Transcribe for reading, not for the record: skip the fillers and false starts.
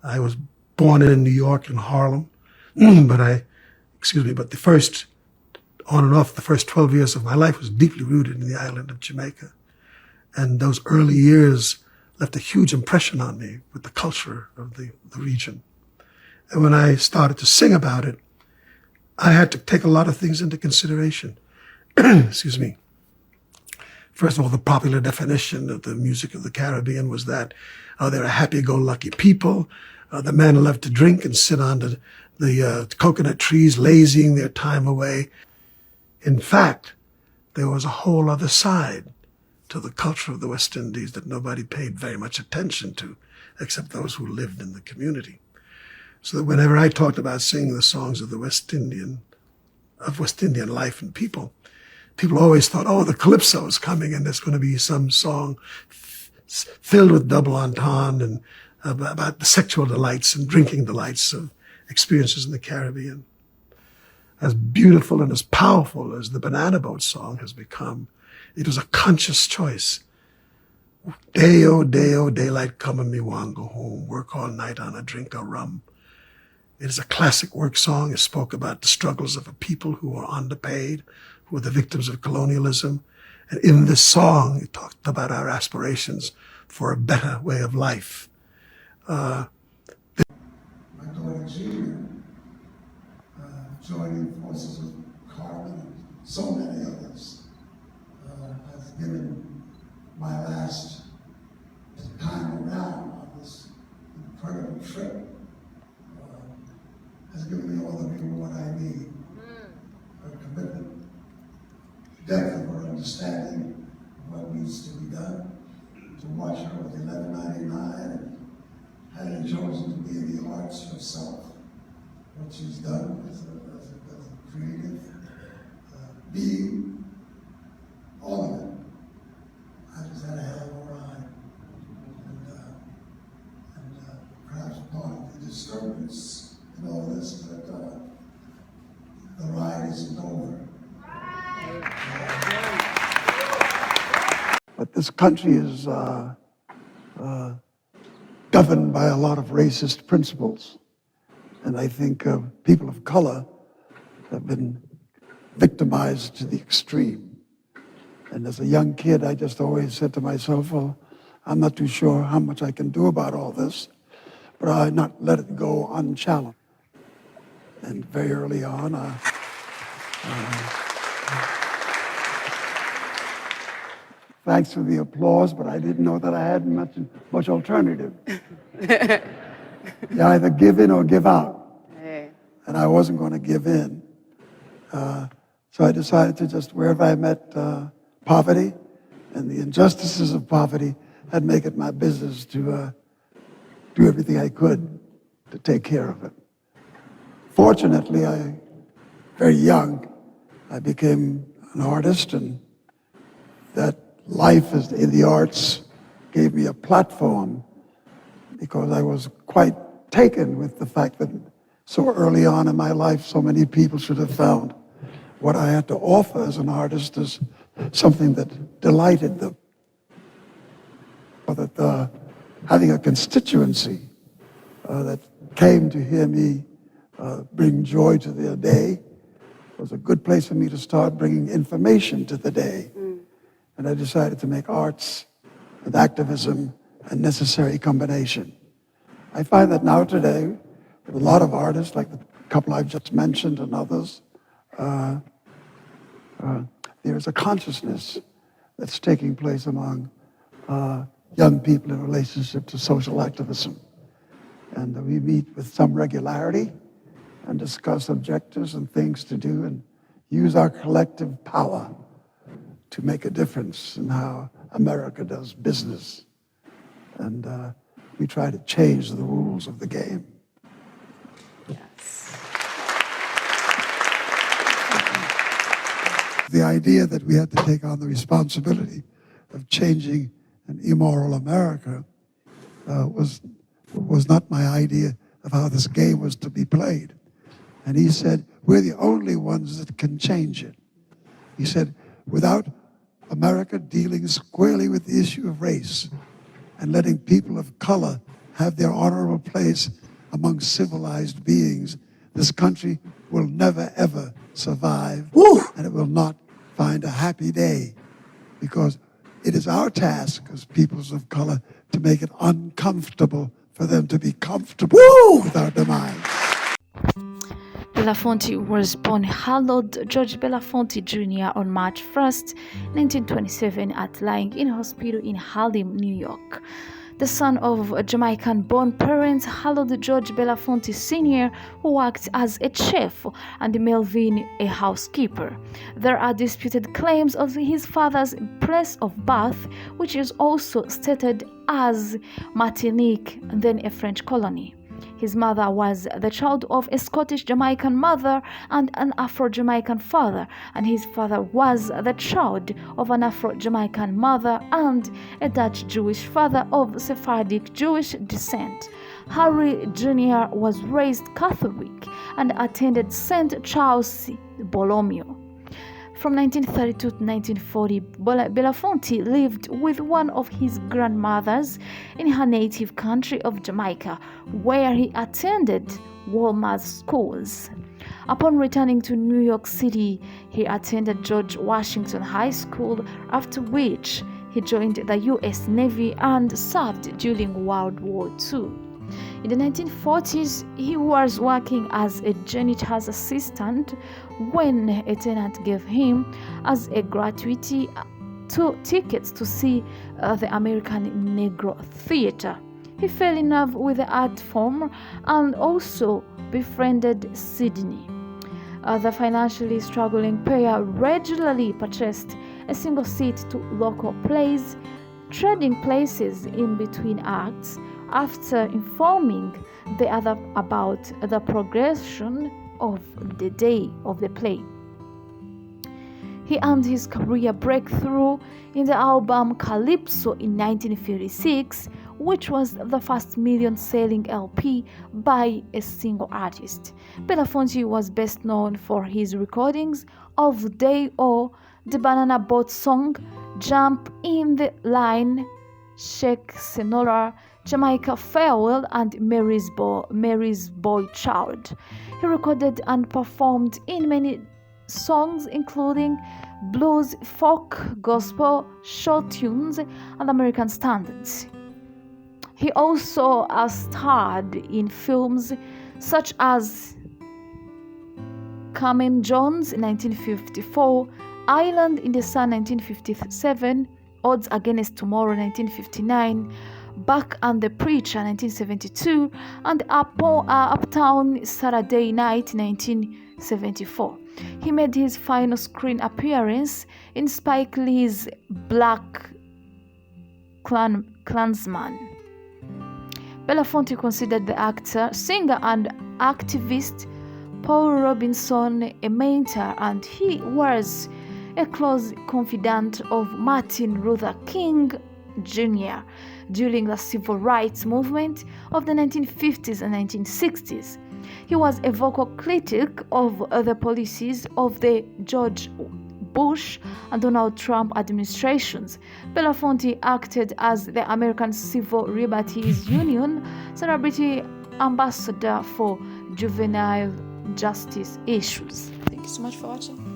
I was born in New York in Harlem, but the first, on and off, the first 12 years of my life was deeply rooted in the island of Jamaica. And those early years left a huge impression on me with the culture of the region. And when I started to sing about it, I had to take a lot of things into consideration. Excuse me. First of all, the popular definition of the music of the Caribbean was that they're a happy-go-lucky people. The men love to drink and sit under the coconut trees, lazying their time away. In fact, there was a whole other side to the culture of the West Indies that nobody paid very much attention to, except those who lived in the community. So that whenever I talked about singing the songs of the West Indian life and people always thought, oh, the Calypso is coming and there's going to be some song filled with double entendre and about the sexual delights and drinking delights of experiences in the Caribbean. As beautiful and as powerful as the Banana Boat song has become, it was a conscious choice. Day, oh, daylight come and me want go home, work all night on a drink of rum. It is a classic work song. It spoke about the struggles of a people who were underpaid, who were the victims of colonialism. And in this song, it talked about our aspirations for a better way of life. My daughter Junior, joining forces with Harlem and so many others, has given my last time around on this incredible trip, has given me all the reward I need. Her commitment, depth of her understanding of what needs to be done, to watch her with 1199 and having chosen to be in the arts herself, what she's done as a creative being, all of it. I just had a hell of a ride. And perhaps part of the disturbance in all this, but the ride isn't over. But this country is governed by a lot of racist principles. And I think people of color have been victimized to the extreme. And as a young kid, I just always said to myself, well, I'm not too sure how much I can do about all this, but I not let it go unchallenged. And very early on, thanks for the applause, but I didn't know that I had much alternative. You either give in or give out. Hey. And I wasn't going to give in. So I decided to just, wherever I met poverty and the injustices of poverty, I'd make it my business to do everything I could to take care of it. Fortunately, very young, I became an artist, and that life in the arts gave me a platform because I was quite taken with the fact that so early on in my life, so many people should have found what I had to offer as an artist as something that delighted them. Or that having a constituency that came to hear me bring joy to their day was a good place for me to start bringing information to the day. And I decided to make arts and activism a necessary combination. I find that now today, with a lot of artists, like the couple I've just mentioned and others, there is a consciousness that's taking place among young people in relationship to social activism. And we meet with some regularity and discuss objectives and things to do and use our collective power to make a difference in how America does business. And we try to change the rules of the game. Yes. The idea that we had to take on the responsibility of changing an immoral America was not my idea of how this game was to be played. And he said, we're the only ones that can change it. He said, without America dealing squarely with the issue of race and letting people of color have their honorable place among civilized beings, this country will never, ever survive. Woo! And it will not find a happy day, because it is our task as peoples of color to make it uncomfortable for them to be comfortable with our demise. Belafonte was born Harold George Bellanfanti Jr. on March 1st, 1927 at Lying In Hospital in Harlem, New York. The son of Jamaican-born parents Harold George Bellanfanti Sr., who worked as a chef, and Melvine, a housekeeper. There are disputed claims of his father's place of birth, which is also stated as Martinique, then a French colony. His mother was the child of a Scottish Jamaican mother and an Afro-Jamaican father, and his father was the child of an Afro-Jamaican mother and a Dutch Jewish father of Sephardic Jewish descent. Harold Jr. was raised Catholic and attended St. Charles Borromeo. From 1932 to 1940, Belafonte lived with one of his grandmothers in her native country of Jamaica, where he attended Walmart schools. Upon returning to New York City, he attended George Washington High School, after which he joined the U.S. Navy and served during World War II. In the 1940s, he was working as a janitor's assistant when a tenant gave him, as a gratuity, 2 tickets to see the American Negro Theater. He fell in love with the art form and also befriended Sydney. The financially struggling pair regularly purchased a single seat to local plays, trading places in between acts, after informing the other about the progression of the day of the play. He earned his career breakthrough in the album Calypso in 1956, which was the first million-selling LP by a single artist. Belafonte was best known for his recordings of Day-O, the Banana Boat song, Jump in the Line, Shake Senora, Jamaica Farewell, and Mary's Boy Child. He recorded and performed in many songs, including blues, folk, gospel, show tunes, and American standards. He also starred in films such as Carmen Jones in 1954, Island in the Sun 1957, Odds Against Tomorrow 1959, Buck and the Preacher 1972, and Uptown Saturday Night 1974. He made his final screen appearance in Spike Lee's Black Klansman. Belafonte considered the actor, singer, and activist Paul Robinson a mentor, and he was a close confidant of Martin Luther King Jr. during the civil rights movement of the 1950s and 1960s. He was a vocal critic of the policies of the George Bush and Donald Trump administrations. Belafonte acted as the American Civil Liberties Union celebrity ambassador for juvenile justice issues. Thank you so much for watching.